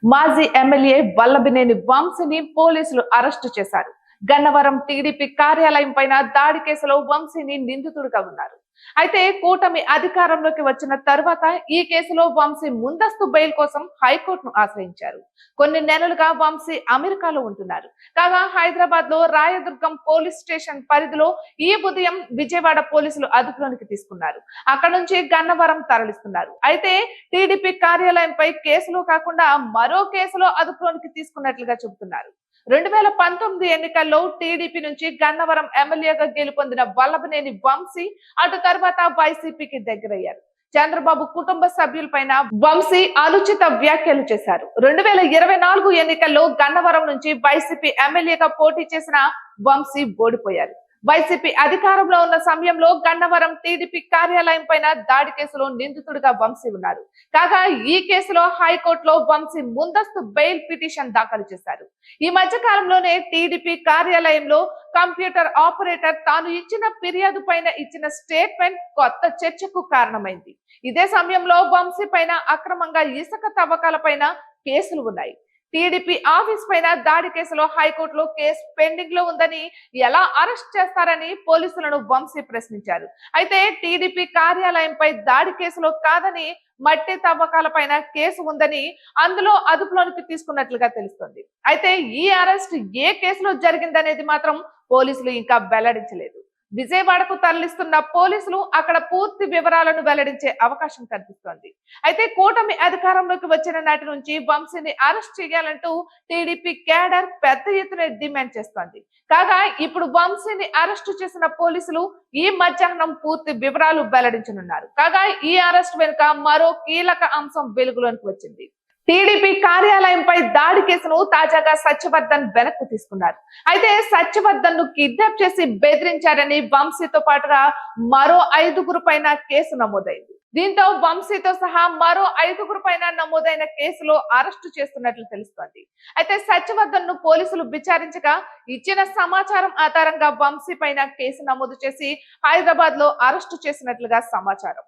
మాజీ ఎమ్మెల్యే వల్లభినేని వంశీని పోలీసులు అరెస్టు చేశారు. గన్నవరం టీడీపీ కార్యాలయం పైన దాడి కేసులో వంశీని నిందితుడిగా ఉన్నారు. అయితే కూటమి అధికారంలోకి వచ్చిన తర్వాత ఈ కేసులో వంశీ ముందస్తు బెయిల్ కోసం హైకోర్టును ఆశ్రయించారు. కొన్ని నెలలుగా వంశీ అమెరికాలో ఉంటున్నారు. కాగా హైదరాబాద్ లో రాయదుర్గం పోలీస్ స్టేషన్ పరిధిలో ఈ ఉదయం విజయవాడ పోలీసులు అదుపులోనికి తీసుకున్నారు. అక్కడ నుంచి గన్నవరం తరలిస్తున్నారు. అయితే టీడీపీ కార్యాలయంపై కేసులో కాకుండా మరో కేసులో అదుపులోనికి తీసుకున్నట్లుగా చెబుతున్నారు. 2019 ఎన్నికల్లో టీడీపీ నుంచి గన్నవరం ఎమ్మెల్యేగా గెలుపొందిన వల్లభినేని వంశీ అటు తర్వాత వైసీపీకి దగ్గరయ్యారు. చంద్రబాబు కుటుంబ సభ్యులపైన వంశీ అనుచిత వ్యాఖ్యలు చేశారు. 2024 ఎన్నికల్లో గన్నవరం నుంచి వైసీపీ ఎమ్మెల్యేగా పోటీ చేసిన వంశీ ఓడిపోయారు. వైసీపీ అధికారంలో ఉన్న సమయంలో గన్నవరం టీడీపీ కార్యాలయం పైన దాడి కేసులో నిందితుడిగా వంశీ ఉన్నారు. కాగా ఈ కేసులో హైకోర్టులో వంశీ ముందస్తు బెయిల్ పిటిషన్ దాఖలు చేశారు. ఈ మధ్య కాలంలోనే టీడీపీ కార్యాలయంలో కంప్యూటర్ ఆపరేటర్ తాను ఇచ్చిన ఫిర్యాదు పైన ఇచ్చిన స్టేట్మెంట్ కొత్త చర్చకు కారణమైంది. ఇదే సమయంలో వంశీ పైన అక్రమంగా ఇసుక తవ్వకాల పైన కేసులు ఉన్నాయి. టీడీపీ ఆఫీస్ పైన దాడి కేసులో హైకోర్టులో కేసు పెండింగ్ లో ఉందని ఎలా అరెస్ట్ చేస్తారని పోలీసులను వంశీ ప్రశ్నించారు. అయితే టీడీపీ కార్యాలయంపై దాడి కేసులో కాదని మట్టి తవ్వకాల పైన కేసు ఉందని అందులో అదుపులోనికి తీసుకున్నట్లుగా తెలుస్తుంది. అయితే ఈ అరెస్ట్ ఏ కేసులో జరిగిందనేది మాత్రం పోలీసులు ఇంకా వెల్లడించలేదు. విజయవాడకు తరలిస్తున్న పోలీసులు అక్కడ పూర్తి వివరాలను వెల్లడించే అవకాశం కనిపిస్తోంది. అయితే కూటమి అధికారంలోకి వచ్చిన నాటి నుంచి వంశీని అరెస్ట్ చేయాలంటూ టీడీపీ క్యాడర్ పెద్ద ఎత్తున డిమాండ్ చేస్తోంది. కాగా ఇప్పుడు వంశీని అరెస్టు చేసిన పోలీసులు ఈ మధ్యాహ్నం పూర్తి వివరాలు వెల్లడించనున్నారు. కాగా ఈ అరెస్ట్ వెనుక మరో కీలక అంశం వెలుగులోకి వచ్చింది. టీడీపీ కార్యాలయంపై దాడి కేసును తాజాగా సత్యవర్ధన్ వెనక్కు తీసుకున్నారు. అయితే సత్యవర్ధన్ ను కిడ్నాప్ చేసి బెదిరించారని వంశీతో పాటుగా మరో 5గురు పైన కేసు నమోదైంది. దీంతో వంశీతో సహా మరో 5గురు పైన నమోదైన కేసులో అరెస్టు చేస్తున్నట్లు తెలుస్తోంది. అయితే సత్యవర్ధన్ ను పోలీసులు విచారించగా ఇచ్చిన సమాచారం ఆధారంగా వంశీ పైన కేసు నమోదు చేసి హైదరాబాద్ లో అరెస్టు చేసినట్లుగా సమాచారం.